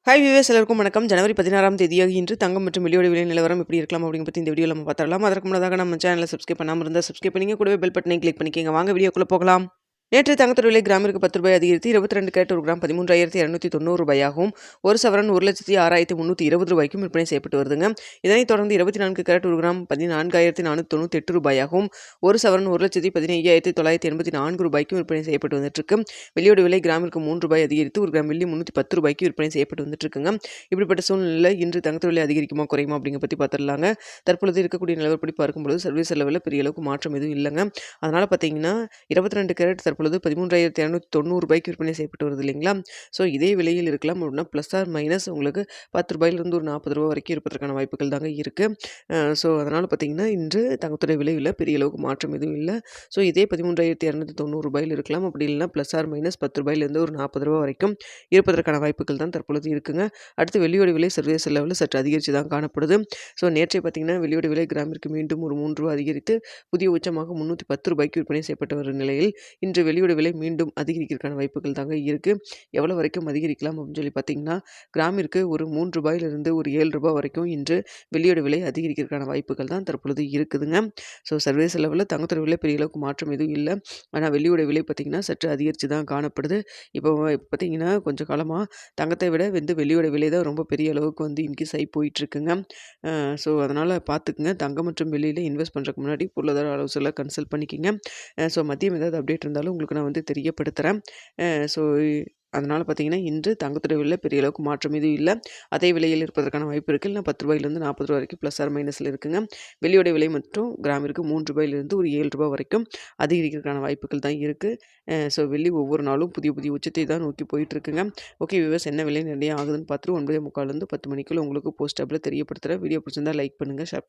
Hi viewers எல்லாருக்கும் வணக்கம். ஜனவரி 16ஆம் தேதியாக இன்று தங்கம் மற்றும் வெள்ளியோட விலை நிலவரம் எப்படி இருக்கலாம் அப்படிங்க பத்தி இந்த வீடியோல நம்ம பார்த்துடலாம். அதற்கு முன்னதாக நம்ம சேனலை சப்ஸ்கிரைப் பண்ணாம இருந்தா சப்ஸ்கிரைப் பண்ணிங்க, கூடவே பெல் பட்டனை கிளிக் பண்ணிக்கங்க. வாங்க வீடியோக்குள்ள போகலாம். நேற்று தங்கத்தோட விலை கிராமிற்கு 10 ரூபாய் அதிகரித்து 22 கேரட் ஒரு கிராம் 13,290 ரூபாயாகவும், ஒரு சவரன் 1,06,320 ரூபாய்க்கும் விற்பனை செய்யப்பட்டு வருதுங்க. இதனைத் தொடர்ந்து 24 கேரட் ஒரு கிராம் 14,498 ரூபாயாகவும், ஒரு சவரன் 1,15,984 ரூபாய்க்கும் விற்பனை செய்யப்பட்டு வந்துட்டு இருக்கு. வெள்ளியோட விலை கிராமிற்கு 3 ரூபாய் அதிகரித்து ஒரு கிராம் வெள்ளி 310 ரூபாய்க்கு விற்பனை செய்யப்பட்டு வந்துட்டு இருக்குங்க. இப்படிப்பட்ட சூழ்நிலையில் இன்று தங்கத்தோட விலை அதிகரிக்குமா குறையுமா அப்படிங்க பற்றி பார்த்துடலாங்க. தற்பொழுது இருக்கக்கூடிய நிலவரப்படி பார்க்கும்பொழுது சர்வீஸ் லெவலில் பெரிய அளவுக்கு மாற்றம் எதுவும் இல்லைங்க. அதனால பார்த்தீங்கன்னா 22 கேரட் தற்பொழுது 13,290 ரூபாய்க்கு விற்பனை செய்யப்பட்டு வருது இல்லைங்களா. ஸோ இதே விலையில் இருக்கலாம் அப்படின்னா ப்ளஸ் ஆர் மைனஸ் உங்களுக்கு 10 ரூபாயிலிருந்து ஒரு 40 ரூபா வரைக்கும் இருப்பதற்கான வாய்ப்புகள் தாங்க இருக்குது. ஸோ அதனால் பார்த்தீங்கன்னா இன்று தங்கத்துடைய விலையில் பெரிய அளவுக்கு மாற்றம் எதுவும் இல்லை. ஸோ இதே 13,290 ரூபாயில் இருக்கலாம். அப்படி இல்லைனா ப்ளஸ் ஆர் மைனஸ் 10 ரூபாயிலிருந்து ஒரு 40 ரூபா வரைக்கும் இருப்பதற்கான வாய்ப்புகள் தான் தற்பொழுது இருக்குங்க. அடுத்து வெள்ளியோட விலை சர்வதேச லெவலில் சற்று அதிகரித்து தான் காணப்படுது. ஸோ நேற்றே பார்த்தீங்கன்னா வெள்ளியோட விலை கிராமிற்கு மீண்டும் ஒரு 3 ரூபா அதிகரித்து புதிய உச்சமாக 310 ரூபாய்க்கு விற்பனை செய்யப்பட்டு வரும் நிலையில் இன்று வெள்ளியோட விலை மீண்டும் அதிகரிக்கிறதுக்கான வாய்ப்புகள் தாங்க இருக்குது. எவ்வளோ வரைக்கும் அதிகரிக்கலாம் அப்படின்னு சொல்லி பார்த்தீங்கன்னா கிராமிற்கு ஒரு 3 ரூபாயிலிருந்து ஒரு 7 ரூபாய் வரைக்கும் இன்று வெள்ளியோட விலை அதிகரிக்கிறதுக்கான வாய்ப்புகள் தான் தற்பொழுது இருக்குதுங்க. ஸோ சர்வதேச லெவலில் தங்கத்தோட விலை பெரிய அளவுக்கு மாற்றம் எதுவும் இல்லை. ஆனால் வெள்ளியோட விலை பார்த்தீங்கன்னா சற்று அதிகரித்து தான் காணப்படுது. இப்போ பார்த்தீங்கன்னா கொஞ்சம் காலமாக தங்கத்தை விட வெள்ளியோட விலை தான் ரொம்ப பெரிய அளவுக்கு இன்க்ரீஸ் ஆகி போயிட்டுருக்குங்க. ஸோ அதனால் பார்த்துக்குங்க. தங்கம் மற்றும் வெள்ளியில் இன்வெஸ்ட் பண்ணுறதுக்கு முன்னாடி பொருளாதார ஆலோசகரை கன்சல்ட் பண்ணிக்கோங்க. ஸோ மதியம் ஏதாவது அப்டேட் இருந்தாலும் உங்களுக்கு நான் தெரியப்படுத்துகிறேன். ஸோ அதனால் பார்த்தீங்கன்னா இன்று தங்கத்தோட விலையில் பெரிய அளவுக்கு மாற்றம் எதுவும் இல்லை. அதே விலையில் இருப்பதற்கான வாய்ப்பு இருக்குது. இல்லைனா 10 ரூபாயிலிருந்து 40 ரூபா வரைக்கும் ப்ளஸ் ஆர் மைனஸில் இருக்குங்க. வெள்ளியோட விலை மட்டும் கிராமிற்கு 3 ரூபாயிலிருந்து ஒரு 7 ரூபா வரைக்கும் அதிகரிக்கிறதுக்கான வாய்ப்புகள் தான் இருக்குது. ஸோ வெள்ளி ஒவ்வொரு நாளும் புதிய புதிய உச்சத்தை தான் நோக்கி போயிட்டுருக்குங்க. ஓகே வியூவர்ஸ், என்ன விலை நிறைய ஆகுதுன்னு பார்த்துட்டு 9:45 10 மணிக்குள்ள உங்களுக்கு போஸ்ட் ஆப்பில் தெரியப்படுத்துகிறேன். வீடியோ பிடிச்சிருந்தா லைக் பண்ணுங்கள், ஷேர்